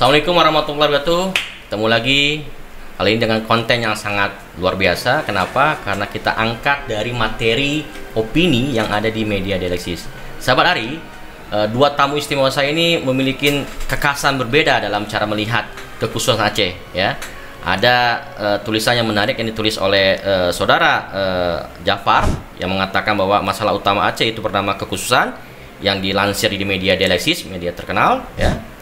Assalamualaikum warahmatullahi wabarakatuh. Ketemu lagi kali ini dengan konten yang sangat luar biasa. Kenapa? Karena kita angkat dari materi opini yang ada di media dialeksis. Sahabat Ari, dua tamu istimewa saya ini memiliki kekhasan berbeda dalam cara melihat kekhususan Aceh. Ya, ada tulisan yang menarik yang ditulis oleh saudara Jafar yang mengatakan bahwa masalah utama Aceh itu pertama kekhususan, yang dilansir di media dialeksis, media terkenal, ya.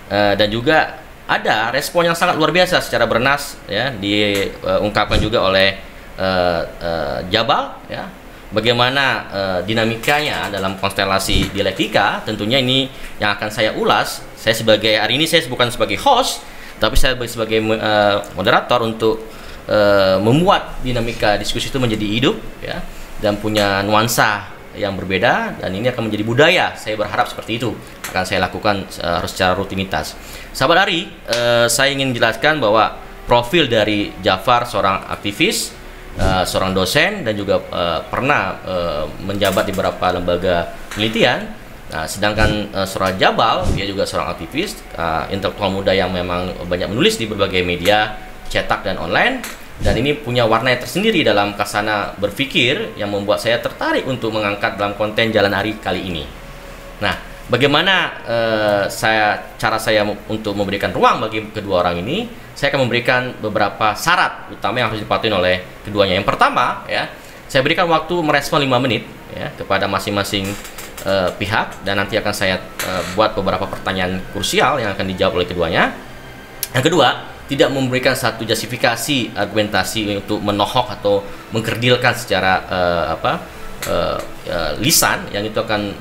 Dan juga ada respon yang sangat luar biasa secara bernas, ya, diungkapkan juga oleh Jabal, ya, bagaimana dinamikanya dalam konstelasi dialektika. Tentunya ini yang akan saya ulas. Saya sebagai, hari ini saya bukan sebagai host, tapi saya sebagai moderator untuk membuat dinamika diskusi itu menjadi hidup, ya, dan punya nuansa yang berbeda, dan ini akan menjadi budaya. Saya berharap seperti itu akan saya lakukan harus secara rutinitas. Sahabat Ari, saya ingin menjelaskan bahwa profil dari Jafar seorang aktivis, seorang dosen, dan juga pernah menjabat di beberapa lembaga penelitian. Nah, sedangkan seorang Jabal, dia juga seorang aktivis, intelektual muda yang memang banyak menulis di berbagai media cetak dan online. Dan ini punya warna yang tersendiri dalam kasana berpikir yang membuat saya tertarik untuk mengangkat dalam konten Jalan Ari kali ini. Nah, bagaimana cara saya untuk memberikan ruang bagi kedua orang ini? Saya akan memberikan beberapa syarat utama yang harus dipatuhi oleh keduanya. Yang pertama, ya, saya berikan waktu merespon 5 menit, ya, kepada masing-masing pihak, dan nanti akan saya buat beberapa pertanyaan krusial yang akan dijawab oleh keduanya. Yang kedua, tidak memberikan satu justifikasi argumentasi untuk menohok atau mengkerdilkan secara lisan, yang itu akan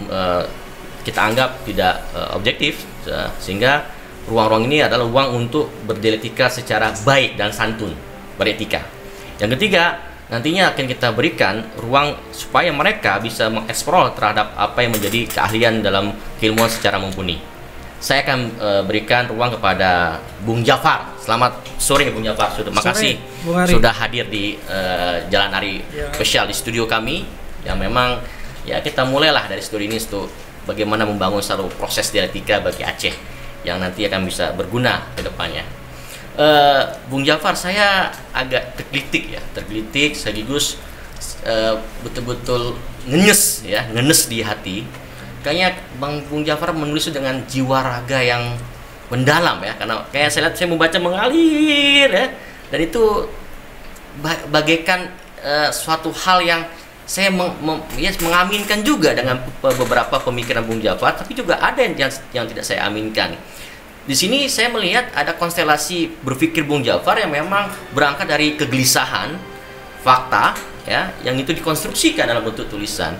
kita anggap tidak objektif, sehingga ruang-ruang ini adalah ruang untuk berdialektika secara baik dan santun, beretika. Yang ketiga, nantinya akan kita berikan ruang supaya mereka bisa mengeksplor terhadap apa yang menjadi keahlian dalam keilmuan secara mumpuni. Saya akan berikan ruang kepada Bung Jafar. Selamat sore Bung Jafar. Makasih sudah hadir di Jalan Ari spesial di studio kami. Yang memang, ya, kita mulailah dari studio ini untuk bagaimana membangun satu proses dialektika bagi Aceh yang nanti akan bisa berguna ke depannya. Bung Jafar, saya agak tergelitik sekaligus betul-betul ngenes di hati. Kayaknya Bung Jafar menulis dengan jiwa raga yang mendalam, ya, karena kayak saya lihat, saya membaca mengalir, ya, dan itu bagaikan suatu hal yang saya mengaminkan juga dengan beberapa pemikiran Bung Jafar, tapi juga ada yang tidak saya aminkan. Di sini saya melihat ada konstelasi berpikir Bung Jafar yang memang berangkat dari kegelisahan, fakta, ya, yang itu dikonstruksikan dalam bentuk tulisan.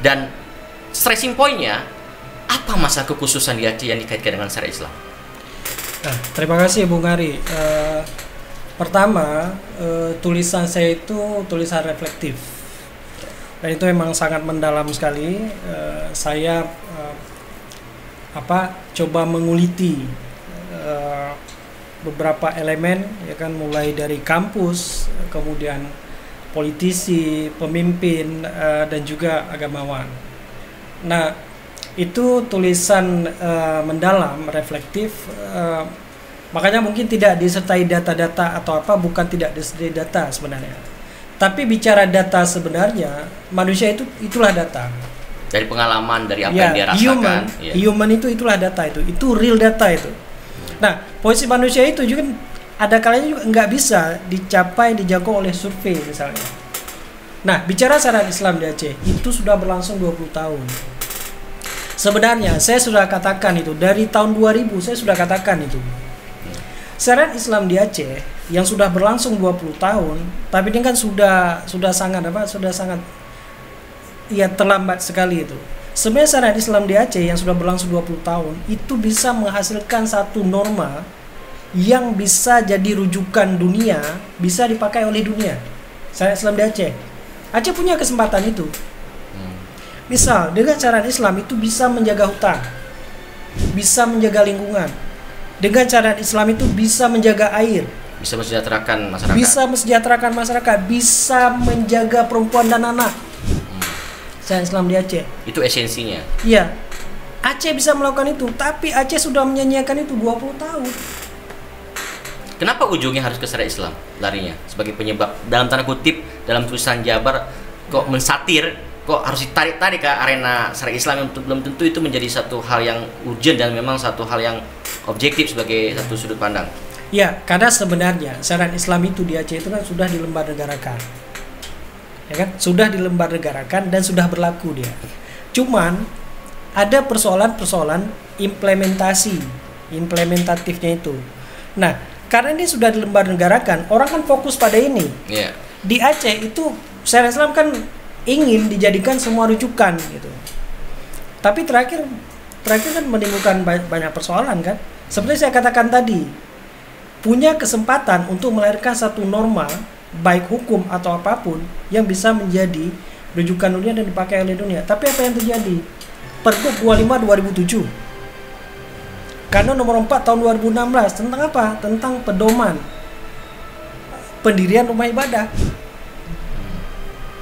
Dan stressing pointnya, apa masa kekhususan di Aceh yang dikaitkan dengan syariat Islam? Nah, terima kasih Bung Ari. Pertama, tulisan saya itu tulisan reflektif, dan itu memang sangat mendalam sekali. Saya coba menguliti beberapa elemen, ya kan, mulai dari kampus, kemudian politisi, pemimpin, dan juga agamawan. Nah, itu tulisan mendalam, reflektif, makanya mungkin tidak disertai data-data atau apa, bukan tidak disertai data sebenarnya. Tapi bicara data sebenarnya, manusia itulah data. Dari pengalaman, dari apa yang dia rasakan. Human itulah data itu real data itu. Nah, posisi manusia itu juga ada kalanya juga nggak bisa dijangkau oleh survei misalnya. Nah, bicara syariat Islam di Aceh itu sudah berlangsung 20 tahun. Sebenarnya saya sudah katakan itu dari tahun 2000, saya sudah katakan itu. Syariat Islam di Aceh yang sudah berlangsung 20 tahun, tapi ini kan sudah sangat terlambat sekali itu. Sebenarnya syariat Islam di Aceh yang sudah berlangsung 20 tahun itu bisa menghasilkan satu norma yang bisa jadi rujukan dunia, bisa dipakai oleh dunia. Syariat Islam di Aceh. Aceh punya kesempatan itu. Misal, dengan syariat Islam itu bisa menjaga hutan, bisa menjaga lingkungan. Dengan syariat Islam itu bisa menjaga air, bisa mensejahterakan masyarakat, bisa menjaga perempuan dan anak. Syariat Islam di Aceh. Itu esensinya. Iya. Aceh bisa melakukan itu, tapi Aceh sudah menyanyiakan itu 20 tahun. Kenapa ujungnya harus ke syariat Islam larinya sebagai penyebab, dalam tanda kutip dalam tulisan Jabar kok mensatir, kok harus ditarik-tarik ke arena syariat Islam yang belum tentu itu menjadi satu hal yang urgent dan memang satu hal yang objektif sebagai satu sudut pandang. Ya, karena sebenarnya syariat Islam itu di Aceh itu kan sudah dilembagarakan. Ya kan? Sudah dilembagarakan dan sudah berlaku dia. Cuman ada persoalan-persoalan implementatifnya itu. Nah, karena ini sudah dilembagarakan, orang kan fokus pada ini. Yeah. Di Aceh itu syariat Islam kan ingin dijadikan semua rujukan gitu. Tapi terakhir kan menimbulkan banyak persoalan kan. Seperti saya katakan tadi, punya kesempatan untuk melahirkan satu norma baik hukum atau apapun yang bisa menjadi rujukan dunia dan dipakai oleh dunia. Tapi apa yang terjadi? Pergub 25 2007. Kanun nomor 4 tahun 2016 tentang apa? Tentang pedoman pendirian rumah ibadah.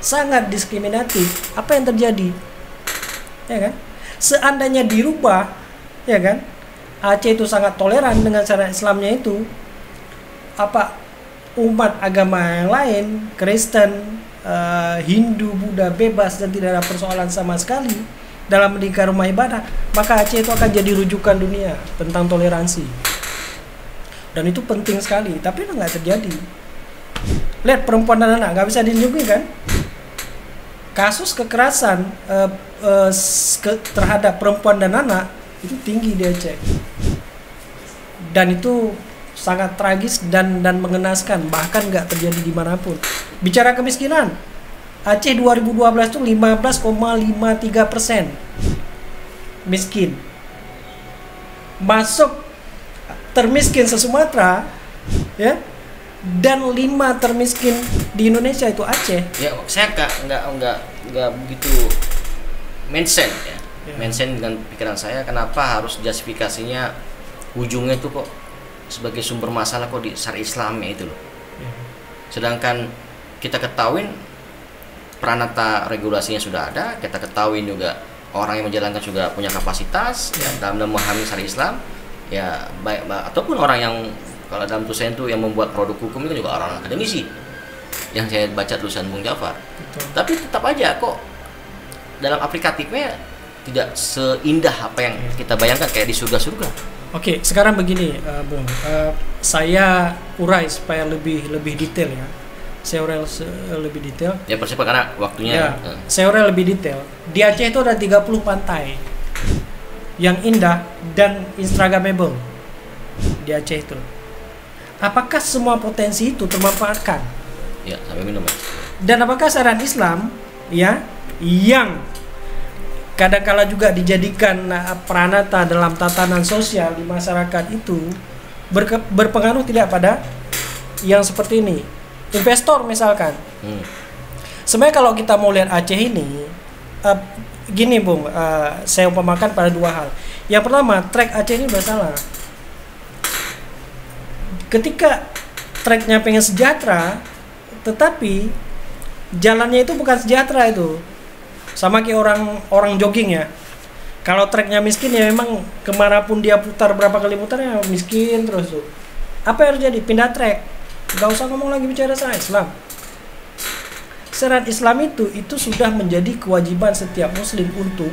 Sangat diskriminatif. Apa yang terjadi? Ya kan? Seandainya dirubah, ya kan? Aceh itu sangat toleran dengan syariat Islamnya itu. Apa umat agama yang lain, Kristen, Hindu, Buddha bebas dan tidak ada persoalan sama sekali dalam mendirikan rumah ibadah, maka Aceh itu akan jadi rujukan dunia tentang toleransi. Dan itu penting sekali, tapi itu nggak terjadi. Lihat perempuan dan anak, nggak bisa dilindungi kan? Kasus kekerasan terhadap perempuan dan anak itu tinggi di Aceh. Dan itu sangat tragis dan mengenaskan, bahkan nggak terjadi dimanapun. Bicara kemiskinan, Aceh 2012 itu 15,53% miskin. Masuk termiskin se-Sumatera, ya, dan 5 termiskin di Indonesia itu Aceh. Ya, saya nggak begitu mention ya. Mention dengan pikiran saya, kenapa harus justifikasinya ujungnya itu kok sebagai sumber masalah kok di syariat Islamnya itu loh. Sedangkan kita ketahuin peranata regulasinya sudah ada, kita ketahui juga orang yang menjalankan juga punya kapasitas ya, dalam memahami syariat Islam ya, baik ataupun orang yang kalau dalam tulisan itu yang membuat produk hukum itu juga orang akademisi yang saya baca tulisan Bung Jafar. Betul. Tapi tetap aja kok dalam aplikatifnya tidak seindah apa yang kita bayangkan kayak di surga-surga. Oke, sekarang begini, Bung, saya urai supaya lebih detail ya. Saya urai lebih detail. Ya persiapan karena waktunya. Ya, saya urai lebih detail. Di Aceh itu ada 30 pantai yang indah dan instagramable di Aceh itu. Apakah semua potensi itu termanfaatkan? Ya, sampai minum ya. Dan apakah syariat Islam ya yang kadang-kala juga dijadikan peranata dalam tatanan sosial di masyarakat itu berpengaruh tidak pada yang seperti ini? Investor misalkan. Sebenarnya kalau kita mau lihat Aceh ini, gini Bung, saya umpamakan pada 2 hal. Yang pertama, trek Aceh ini bersalah. Ketika treknya pengen sejahtera, tetapi jalannya itu bukan sejahtera itu. Sama kayak orang jogging ya. Kalau treknya miskin ya memang kemanapun dia putar berapa kali putarnya miskin terus tuh. Apa yang harus jadi? Pindah trek. Gak usah ngomong lagi bicara syariat Islam. Syariat Islam itu sudah menjadi kewajiban setiap muslim untuk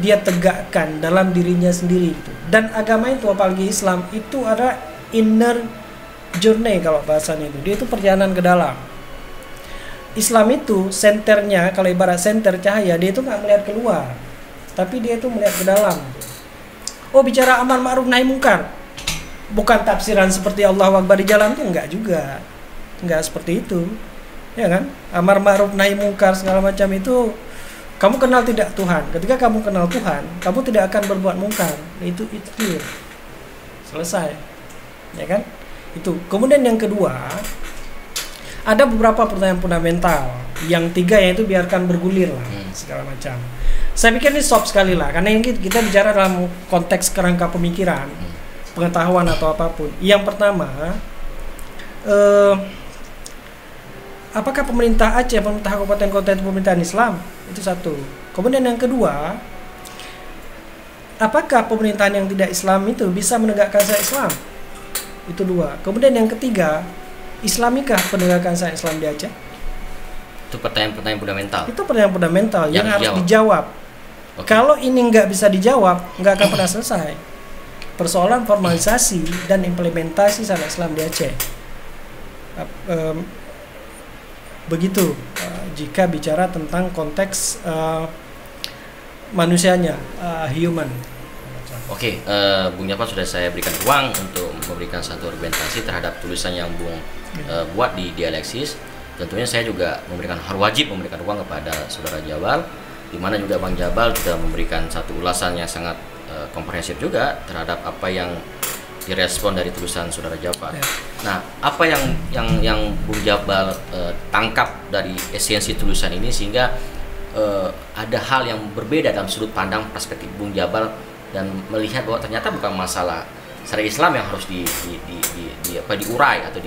dia tegakkan dalam dirinya sendiri itu. Dan agama itu apalagi Islam itu ada inner journey kalau bahasanya itu. Dia itu perjalanan ke dalam. Islam itu senternya, kalau ibarat senter cahaya, dia itu nggak melihat keluar, tapi dia itu melihat ke dalam. Oh, bicara amar ma'ruf nahi mungkar, bukan tafsiran seperti Allahu Akbar di jalan tuh enggak juga, enggak seperti itu, ya kan? Amar ma'ruf nahi mungkar segala macam itu, kamu kenal tidak Tuhan. Ketika kamu kenal Tuhan, kamu tidak akan berbuat mungkar. Itu clear, selesai, ya kan? Itu. Kemudian yang kedua, ada beberapa pertanyaan fundamental. Yang 3 yaitu biarkan bergulir lah, segala macam. Saya pikir ini soft sekali lah, karena ini kita bicara dalam konteks kerangka pemikiran, pengetahuan atau apapun. Yang pertama, apakah pemerintah Aceh, pemerintah kabupaten kota itu pemerintahan Islam? Itu satu. Kemudian yang kedua, apakah pemerintahan yang tidak Islam itu bisa menegakkan syariat Islam? Itu dua. Kemudian yang ketiga, Islamikah penegakan syariat Islam di Aceh? Itu pertanyaan-pertanyaan fundamental. Itu pertanyaan fundamental yang harus dijawab. Oke. Kalau ini nggak bisa dijawab, nggak akan pernah selesai persoalan formalisasi dan implementasi syariat Islam di Aceh. Begitu jika bicara tentang konteks manusianya, human. Oke, Bung Japar sudah saya berikan ruang untuk memberikan satu argumentasi terhadap tulisan yang Bung buat di Dialeksis. Tentunya saya juga wajib memberikan ruang kepada Saudara Jabal, di mana juga Bang Jabal sudah memberikan satu ulasan yang sangat komprehensif juga terhadap apa yang direspon dari tulisan Saudara Jabal. Ya. Nah, apa yang Bung Jabal tangkap dari esensi tulisan ini sehingga ada hal yang berbeda dalam sudut pandang perspektif Bung Jabal dan melihat bahwa ternyata bukan masalah syariat Islam yang harus diurai atau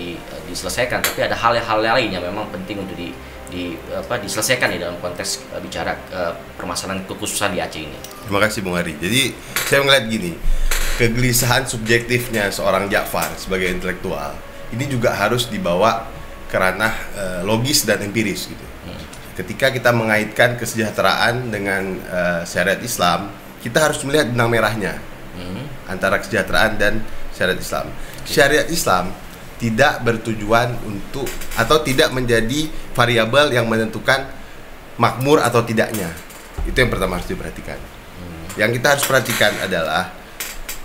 diselesaikan, tapi ada hal-hal lain yang memang penting untuk diselesaikan di dalam konteks bicara permasalahan kekhususan di Aceh ini. Terima kasih Bung Hari. Jadi saya melihat gini, kegelisahan subjektifnya seorang Ja'far sebagai intelektual ini juga harus dibawa ke ranah logis dan empiris gitu. Ketika kita mengaitkan kesejahteraan dengan syariat Islam, kita harus melihat benang merahnya antara kesejahteraan dan syariat Islam. Syariat Islam tidak bertujuan untuk atau tidak menjadi variabel yang menentukan makmur atau tidaknya. Itu yang pertama harus diperhatikan. Yang kita harus perhatikan adalah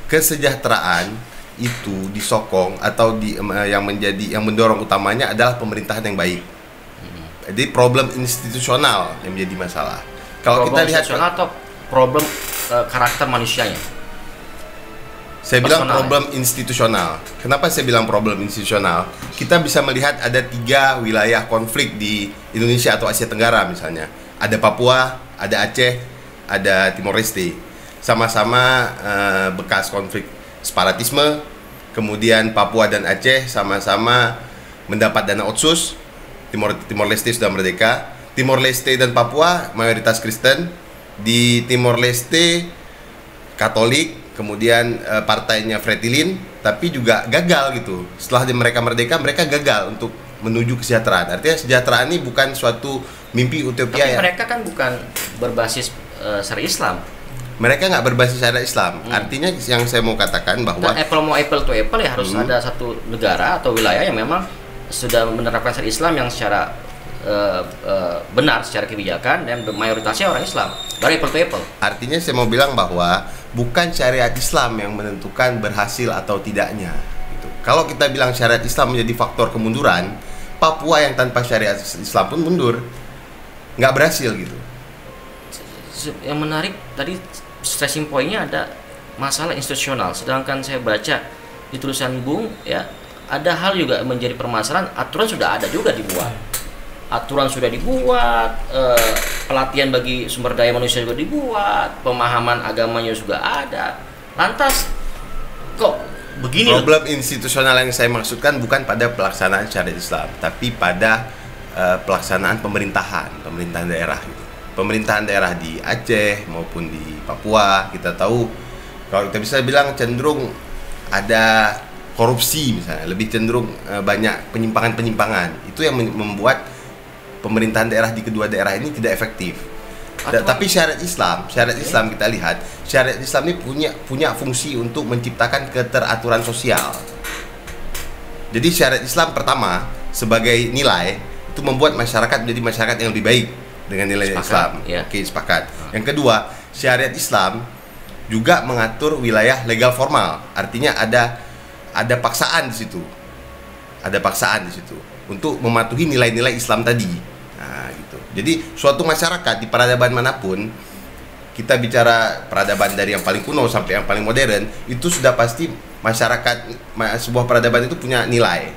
kesejahteraan itu disokong atau yang mendorong utamanya adalah pemerintahan yang baik. Jadi problem institusional yang menjadi masalah. Kalau kita lihat atau problem karakter manusianya. Saya bilang problem institusional. Kenapa saya bilang problem institusional? Kita bisa melihat ada 3 wilayah konflik di Indonesia atau Asia Tenggara misalnya. Ada Papua, ada Aceh, ada Timor Leste. Sama-sama bekas konflik separatisme. Kemudian Papua dan Aceh sama-sama mendapat dana otsus. Timor Leste sudah merdeka. Timor Leste dan Papua mayoritas Kristen. Di Timor Leste Katolik. Kemudian partainya Fretilin, tapi juga gagal gitu. Setelah mereka merdeka, mereka gagal untuk menuju kesejahteraan. Artinya kesejahteraan ini bukan suatu mimpi utopia. Tapi mereka kan bukan berbasis syariat Islam. Mereka nggak berbasis syariat Islam. Artinya yang saya mau katakan bahwa apple to apple ya harus ada satu negara atau wilayah yang memang sudah menerapkan syariat Islam yang secara benar secara kebijakan dan mayoritasnya orang Islam. Baru apple to apple. Artinya saya mau bilang bahwa bukan syariat Islam yang menentukan berhasil atau tidaknya gitu. Kalau kita bilang syariat Islam menjadi faktor kemunduran, Papua yang tanpa syariat Islam pun mundur, nggak berhasil gitu. Yang menarik tadi stressing pointnya ada masalah institusional, sedangkan saya baca di tulisan Bung ya ada hal juga menjadi permasalahan. Aturan sudah ada juga dibuat, pelatihan bagi sumber daya manusia juga dibuat, pemahaman agamanya juga ada. Lantas kok begini? Problem institusional yang saya maksudkan bukan pada pelaksanaan syariat Islam, tapi pada pelaksanaan pemerintahan daerah gitu. Pemerintahan daerah di Aceh maupun di Papua, kita tahu kalau kita bisa bilang cenderung ada korupsi misalnya, lebih cenderung banyak penyimpangan-penyimpangan. Itu yang membuat pemerintahan daerah di kedua daerah ini tidak efektif. Tapi syariat Islam kita lihat, syariat Islam ini punya fungsi untuk menciptakan keteraturan sosial. Jadi syariat Islam pertama sebagai nilai itu membuat masyarakat menjadi masyarakat yang lebih baik dengan nilai Islam. Ya. Oke, sepakat. Yang kedua, syariat Islam juga mengatur wilayah legal formal. Artinya ada paksaan di situ. Ada paksaan di situ untuk mematuhi nilai-nilai Islam tadi. Nah, gitu. Jadi suatu masyarakat di peradaban manapun, kita bicara peradaban dari yang paling kuno sampai yang paling modern, itu sudah pasti masyarakat sebuah peradaban itu punya nilai.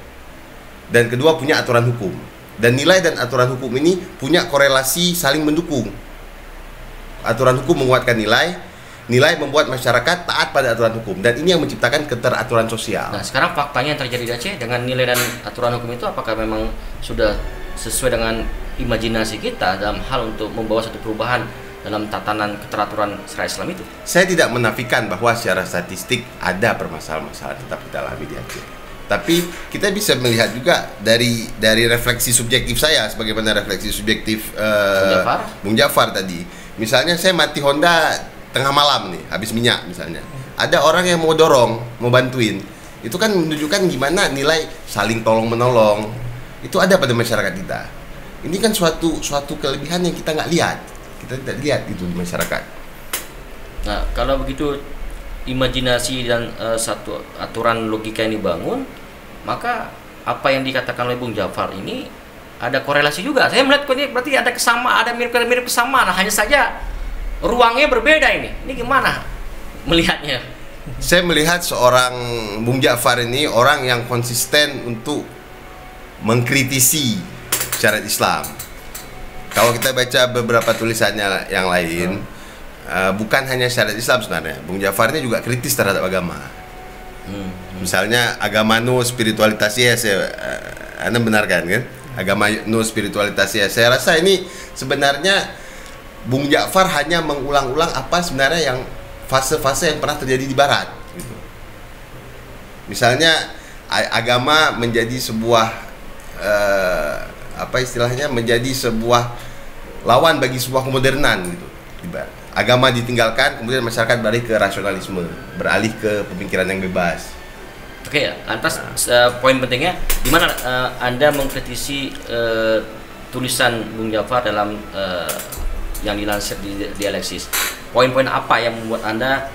Dan kedua punya aturan hukum. Dan nilai dan aturan hukum ini punya korelasi saling mendukung. Aturan hukum menguatkan nilai membuat masyarakat taat pada aturan hukum, dan ini yang menciptakan keteraturan sosial. Nah, sekarang faktanya yang terjadi di Aceh dengan nilai dan aturan hukum itu apakah memang sudah sesuai dengan imajinasi kita dalam hal untuk membawa satu perubahan dalam tatanan keteraturan syariat Islam itu? Saya tidak menafikan bahwa secara statistik ada permasalahan-masalah tetap kita alami di Aceh. Tapi kita bisa melihat juga dari refleksi subjektif saya, sebagaimana refleksi subjektif Bung Jafar tadi. Misalnya saya mati Honda tengah malam nih, habis minyak misalnya. Ada orang yang mau dorong, mau bantuin. Itu kan menunjukkan gimana nilai saling tolong menolong itu ada pada masyarakat kita. Ini kan suatu kelebihan yang kita nggak lihat. Kita tidak lihat itu di masyarakat. Nah, kalau begitu imajinasi dan satu aturan logika yang dibangun, maka apa yang dikatakan oleh Bung Jafar ini ada korelasi juga. Saya melihat ini berarti ada kesamaan, ada mirip kesamaan. Hanya saja ruangnya berbeda ini. Ini gimana melihatnya? Saya melihat seorang Bung Jafar ini orang yang konsisten untuk mengkritisi syariat Islam. Kalau kita baca beberapa tulisannya yang lain, bukan hanya syariat Islam sebenarnya. Bung Jafar ini juga kritis terhadap agama. Misalnya agama no spiritualitas ya, Anda benarkan kan? Agama no spiritualitas ya. Saya rasa ini sebenarnya Bung Jafar hanya mengulang-ulang apa sebenarnya yang fase-fase yang pernah terjadi di Barat. Gitu. Misalnya agama menjadi sebuah apa istilahnya, menjadi sebuah lawan bagi sebuah kemodernan gitu. Agama ditinggalkan, kemudian masyarakat beralih ke rasionalisme, beralih ke pemikiran yang bebas. Oke, lantas poin pentingnya di mana Anda mengkritisi tulisan Bung Jafar dalam yang dilansir di Alexis. Poin-poin apa yang membuat Anda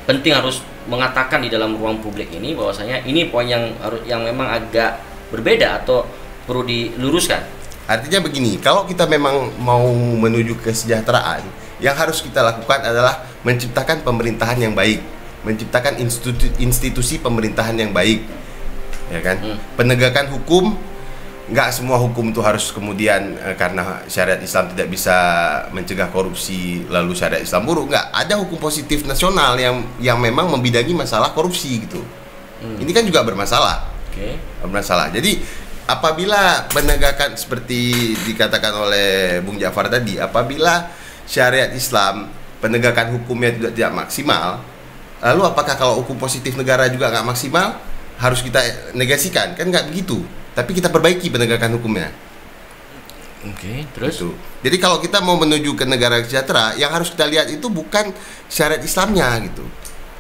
penting harus mengatakan di dalam ruang publik ini bahwasanya ini poin yang memang agak berbeda atau perlu diluruskan? Artinya begini, kalau kita memang mau menuju kesejahteraan, yang harus kita lakukan adalah menciptakan pemerintahan yang baik, menciptakan institusi pemerintahan yang baik, ya kan? Penegakan hukum, nggak semua hukum itu harus kemudian karena syariat Islam tidak bisa mencegah korupsi lalu syariat Islam buruk. Nggak, ada hukum positif nasional yang memang membidangi masalah korupsi gitu. Ini kan juga bermasalah. Bermasalah. Jadi apabila penegakan seperti dikatakan oleh Bung Jafar tadi, apabila syariat Islam penegakan hukumnya tidak maksimal, lalu apakah kalau hukum positif negara juga nggak maksimal harus kita negasikan? Kan nggak begitu. Tapi kita perbaiki penegakan hukumnya. Terus? Gitu. Jadi kalau kita mau menuju ke negara sejahtera, yang harus kita lihat itu bukan syariat Islamnya gitu.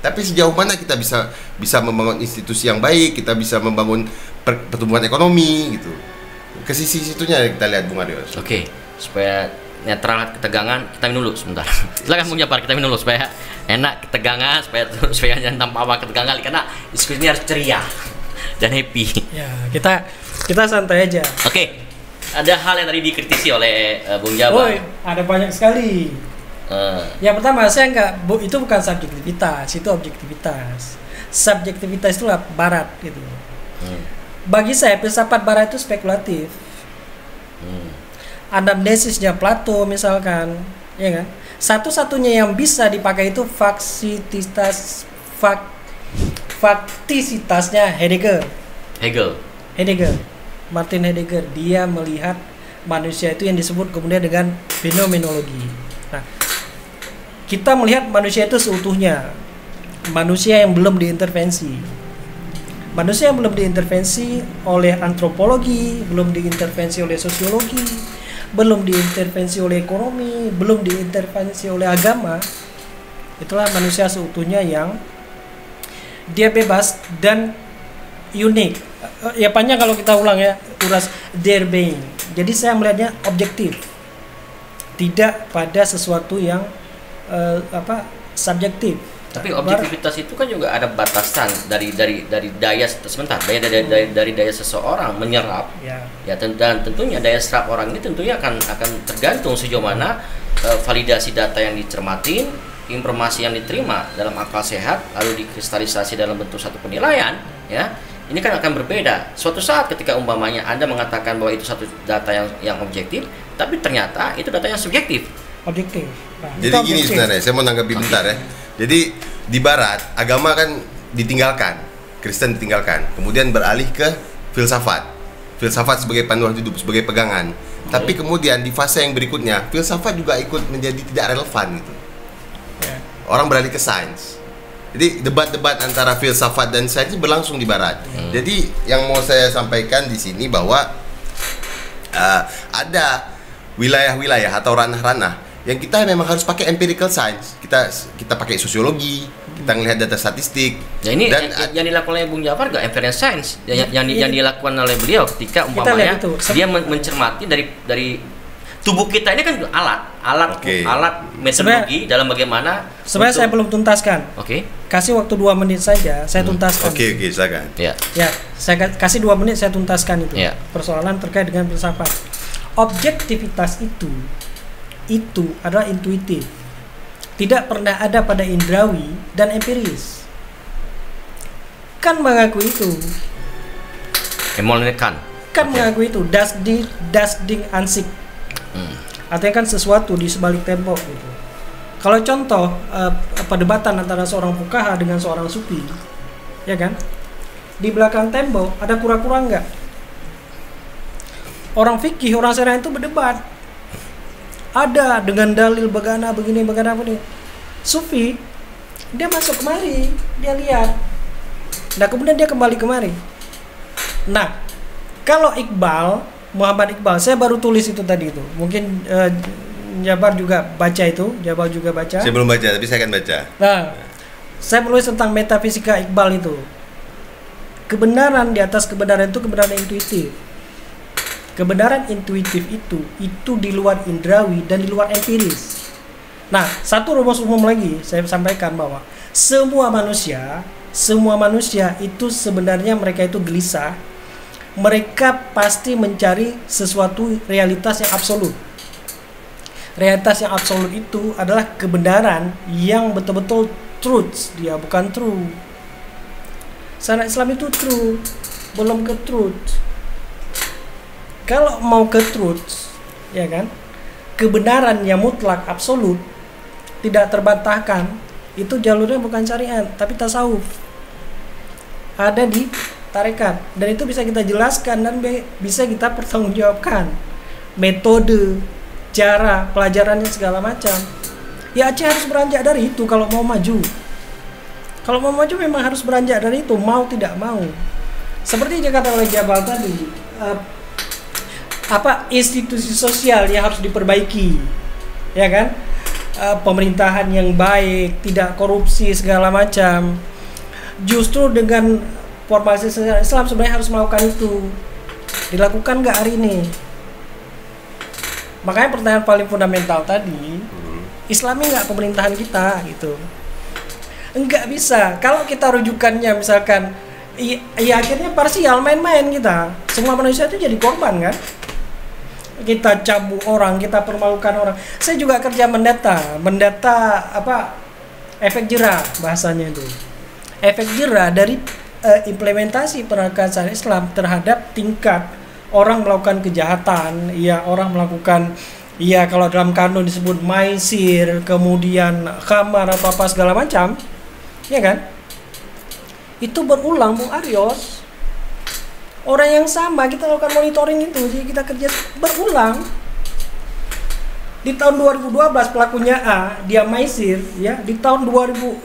Tapi sejauh mana kita bisa membangun institusi yang baik, kita bisa membangun pertumbuhan ekonomi gitu. Ke sisi situnya kita lihat Bung Aryo. Oke, supaya netral ketegangan, kita minum dulu sebentar. Silakan Bung Jafar, kita minum dulu supaya enak ketegangan, supaya jangan tampak apa ketegangan karena diskusi ini harus ceria dan happy. Ya, kita santai aja. Oke. Ada hal yang tadi dikritisi oleh Bung Jafar. Ada banyak sekali. Yang pertama, itu bukan subjektivitas, itu objektivitas. Subjektivitas itulah Barat gitu. Bagi saya filsafat Barat itu spekulatif. Anamnesisnya Plato misalkan, ya kan? Satu-satunya yang bisa dipakai itu faktisitasnya Martin Heidegger. Dia melihat manusia itu yang disebut kemudian dengan fenomenologi. Nah, kita melihat manusia itu seutuhnya, manusia yang belum diintervensi, oleh antropologi, belum diintervensi oleh sosiologi, belum diintervensi oleh ekonomi, belum diintervensi oleh agama. Itulah manusia seutuhnya yang dia bebas dan unik. Ya panjang kalau kita ulang ya, uras their being. Jadi saya melihatnya objektif, tidak pada sesuatu yang subjektif. Tapi objektivitas itu kan juga ada batasan dari daya dari daya seseorang menyerap. Ya dan tentunya daya serap orang ini tentunya akan tergantung sejauh mana validasi data yang dicermatin, informasi yang diterima dalam akal sehat lalu dikristalisasi dalam bentuk satu penilaian, ya. Ini kan akan berbeda. Suatu saat ketika umpamanya Anda mengatakan bahwa itu satu data yang objektif, tapi ternyata itu data yang subjektif. Objektif. Nah, jadi gini sebenarnya, saya mau nanggapi bentar ya. Jadi di Barat agama kan ditinggalkan, Kristen ditinggalkan, kemudian beralih ke filsafat sebagai panduan hidup, sebagai pegangan. Tapi kemudian di fase yang berikutnya, filsafat juga ikut menjadi tidak relevan gitu. Ya. Orang beralih ke sains. Jadi debat-debat antara filsafat dan sains berlangsung di barat. Jadi yang mau saya sampaikan di sini bahwa ada wilayah-wilayah atau ranah-ranah yang kita memang harus pakai empirical science. Kita pakai sosiologi, kita ngelihat data statistik. Ya ini dan yang dilakukan oleh Bung Jafar gak inference science yang dilakukan oleh beliau ketika umpamanya dia mencermati dari tubuh kita ini kan alat metodologi dalam bagaimana. Sebenarnya saya belum tuntaskan. Oke. Kasih waktu 2 menit saja, saya tuntaskan. Oke, silakan. Ya, saya kasih 2 menit, saya tuntaskan itu. Ya. Persoalan terkait dengan filsafat. Objektivitas itu adalah intuitif. Tidak pernah ada pada indrawi dan empiris. Kan mengaku itu. Immanuel Kant. Mengaku itu. Das Ding Ansik. Artinya kan sesuatu di sebalik tembok gitu. Kalau contoh perdebatan antara seorang fuqaha dengan seorang sufi, ya kan? Di belakang tembok ada kura-kura enggak? Orang fikih, orang syariah itu berdebat. Ada dengan dalil begana begini. Sufi dia masuk kemari, dia lihat. Nah, kemudian dia kembali kemari. Nah, kalau Muhammad Iqbal, saya baru tulis itu tadi itu. Mungkin Jabar juga baca itu. Saya belum baca, tapi saya akan baca. Nah, saya menulis tentang metafisika Iqbal itu. Kebenaran di atas kebenaran itu kebenaran intuitif. Kebenaran intuitif itu di luar indrawi dan di luar empiris. Nah, satu rumus umum lagi saya sampaikan bahwa semua manusia itu sebenarnya mereka itu gelisah. Mereka pasti mencari sesuatu realitas yang absolut. Realitas yang absolut itu adalah kebenaran yang betul-betul truth, dia bukan true. Syariat Islam itu true, belum ke truth. Kalau mau ke truth, ya kan, kebenaran yang mutlak absolut tidak terbantahkan, itu jalurnya bukan syariat tapi tasawuf, ada di tarekat, dan itu bisa kita jelaskan dan bisa kita pertanggungjawabkan metode, cara pelajarannya segala macam. Ya Aceh harus beranjak dari itu kalau mau maju. Kalau mau maju memang harus beranjak dari itu, mau tidak mau. Seperti yang dikatakan oleh Jabal tadi, institusi sosial yang harus diperbaiki, ya kan? Pemerintahan yang baik, tidak korupsi segala macam. Justru dengan formalisasi Islam sebenarnya harus melakukan itu. Dilakukan nggak hari ini? Makanya pertanyaan paling fundamental tadi, Islami nggak pemerintahan kita gitu? Enggak bisa. Kalau kita rujukannya misalkan, ya akhirnya parsial, main-main kita. Semua manusia itu jadi korban kan? Kita cabut orang, kita permalukan orang. Saya juga kerja mendata efek jerah bahasanya itu. Efek jerah dari implementasi penegakan syariat Islam terhadap tingkat orang melakukan kejahatan, ya orang melakukan, ya kalau dalam kanun disebut maisir, kemudian khamar atau apa segala macam, ya kan? Itu berulang, Bung Aryos. Orang yang sama kita lakukan monitoring itu, jadi kita kerja berulang. Di tahun 2012 pelakunya A, dia maisir, ya. Di 2012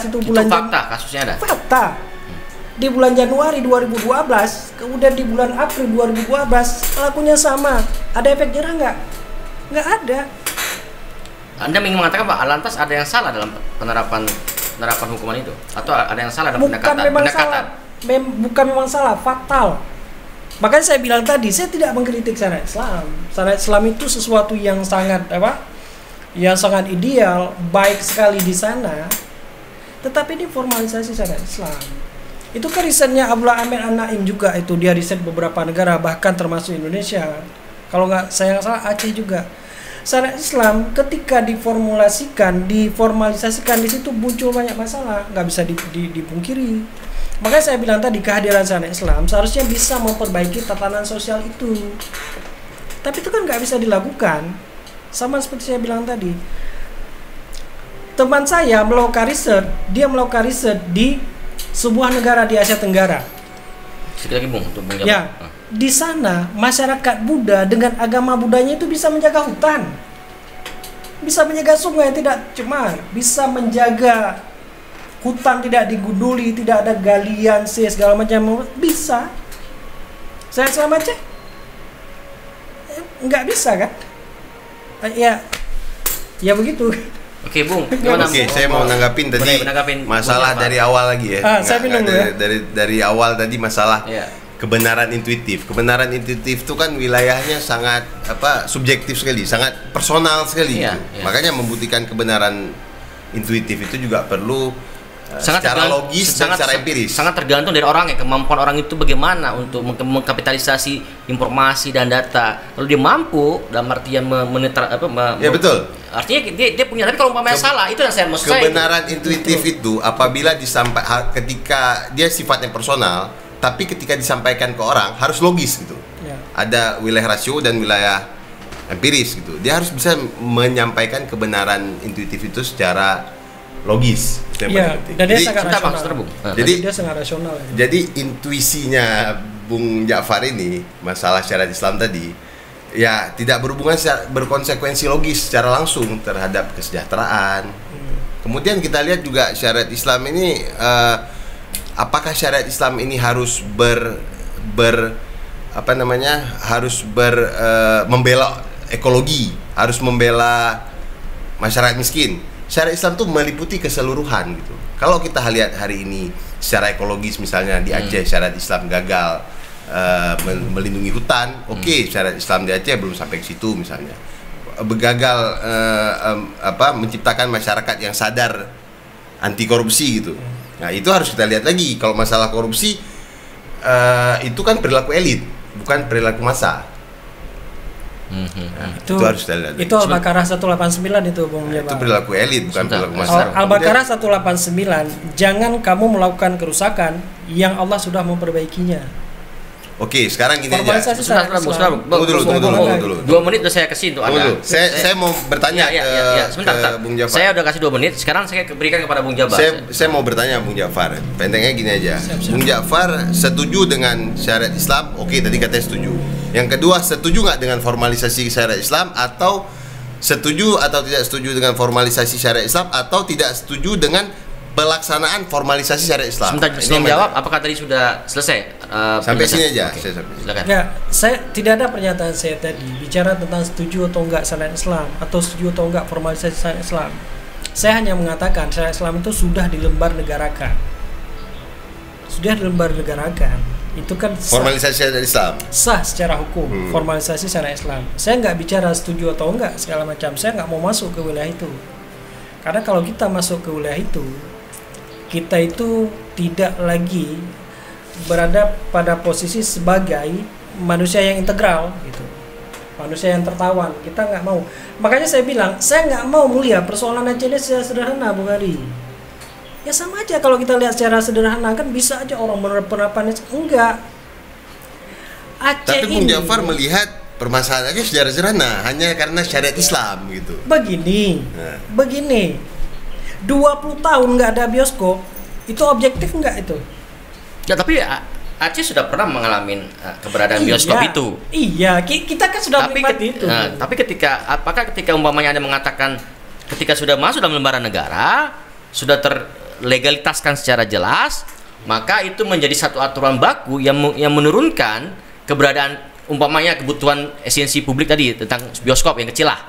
itu bulan itu fakta, kasusnya ada. Fakta. Di bulan Januari 2012, kemudian di bulan April 2012 pelakunya sama. Ada efek jerah nggak? Nggak ada. Anda ingin mengatakan Pak, lantas ada yang salah dalam penerapan hukuman itu, atau ada yang salah dalam pendekatan? Bukan memang salah, fatal. Makanya saya bilang tadi, saya tidak mengkritik syariat Islam. Syariat Islam itu sesuatu yang sangat yang sangat ideal, baik sekali di sana. Tetapi ini formalisasi syariat Islam. Itu kan risetnya Abdullah Amir An-Naim juga, itu dia riset beberapa negara bahkan termasuk Indonesia. Kalau nggak saya salah Aceh juga. Syariat Islam ketika diformalisasikan di situ muncul banyak masalah, nggak bisa dipungkiri. Makanya saya bilang tadi, kehadiran syariat Islam seharusnya bisa memperbaiki tatanan sosial itu. Tapi itu kan nggak bisa dilakukan. Sama seperti saya bilang tadi, teman saya melakukan riset, dia melakukan riset di sebuah negara di Asia Tenggara. Sedikit lagi Bung, untuk Bung ya, di sana masyarakat Buddha dengan agama Buddhanya itu bisa menjaga hutan, bisa menjaga sungai, tidak cuma bisa menjaga hutan tidak digunduli, tidak ada galian segala macam, bisa. Saya selama Aceh nggak bisa kan? Ya begitu. Oke, Bung. Gimana? Oke, saya mau nanggapin tadi masalah dari awal lagi ya. Saya minum dulu ya. Dari awal tadi masalah Iya. kebenaran intuitif. Kebenaran intuitif itu kan wilayahnya sangat subjektif sekali, sangat personal sekali. Iya, gitu. iya. Makanya membuktikan kebenaran intuitif itu juga perlu secara logis dan secara empiris. Sangat tergantung dari orang ya, kemampuan orang itu bagaimana untuk mengkapitalisasi informasi dan data. Kalau dia mampu dalam artian Ya betul. Artinya dia punya, tapi kalau umpamanya salah, itu yang saya maksud. Kebenaran intuitif itu apabila ketika dia sifatnya personal, tapi ketika disampaikan ke orang harus logis gitu. Ya. Ada wilayah rasio dan wilayah empiris gitu. Dia harus bisa menyampaikan kebenaran intuitif itu secara logis. Iya, dan dia sangat rasional. Jadi dia sangat rasional. Jadi intuisinya Bung Ja'far ini masalah syariat Islam tadi ya tidak berkonsekuensi logis secara langsung terhadap kesejahteraan. Kemudian kita lihat juga syariat Islam ini apakah syariat Islam ini harus membela ekologi, harus membela masyarakat miskin. Syariat Islam itu meliputi keseluruhan gitu. Kalau kita lihat hari ini secara ekologis misalnya di Aceh syariat Islam gagal melindungi hutan, syariat Islam di Aceh belum sampai ke situ misalnya. Gagal menciptakan masyarakat yang sadar anti korupsi gitu. Nah, itu harus kita lihat lagi. Kalau masalah korupsi itu kan perilaku elit, bukan perilaku massa. Nah, itu harus kita lihat. Itu Al-Baqarah 189 itu Bung Jabal. Itu perilaku elit, bukan perilaku massa. Al-Baqarah 189, jangan kamu melakukan kerusakan yang Allah sudah memperbaikinya. Oke, sekarang gini aja. Tunggu dulu. 2 menit udah saya kasih untuk Anda. Saya mau bertanya sebentar, Bung Ja'far. Saya udah kasih 2 menit. Sekarang saya berikan kepada Bung Ja'far. Saya mau bertanya Bung Ja'far. Pendeknya gini aja. Bung Ja'far setuju dengan syariat Islam? Oke, tadi katanya setuju. Yang kedua, setuju nggak dengan formalisasi syariat Islam, atau setuju atau tidak setuju dengan formalisasi syariat Islam, atau tidak setuju dengan pelaksanaan formalisasi syariat Islam? Sebentar, sebelum jawab, apakah tadi sudah selesai? Sampai sini aja. Okay. Silakan. Ya, saya tidak ada pernyataan saya tadi bicara tentang setuju atau enggak syariat Islam atau setuju atau enggak formalisasi syariat Islam. Saya hanya mengatakan syariat Islam itu sudah dilembar negarakan. Sudah dilembar negarakan. Itu kan formalisasi syariat Islam. Sah secara hukum, formalisasi syariat Islam. Saya nggak bicara setuju atau enggak segala macam. Saya nggak mau masuk ke wilayah itu. Karena kalau kita masuk ke wilayah itu, kita itu tidak lagi berada pada posisi sebagai manusia yang integral gitu, manusia yang tertawan. Kita nggak mau. Makanya saya bilang, saya nggak mau mulia persoalan Aceh ini secara sederhana, Bung Ari. Ya sama aja kalau kita lihat secara sederhana kan bisa aja orang penerapannya enggak. Aceh. Tapi Bung Ja'far melihat permasalahannya secara sederhana hanya karena syariat Islam gitu. Begini, 20 tahun nggak ada bioskop, itu objektif nggak itu? Ya, tapi Aceh sudah pernah mengalami keberadaan bioskop itu. Iya, kita kan sudah menikmati itu. Tapi ketika umpamanya Anda mengatakan ketika sudah masuk dalam lembaran negara, sudah terlegalitaskan secara jelas, maka itu menjadi satu aturan baku yang menurunkan keberadaan umpamanya kebutuhan esensi publik tadi tentang bioskop yang kecil lah.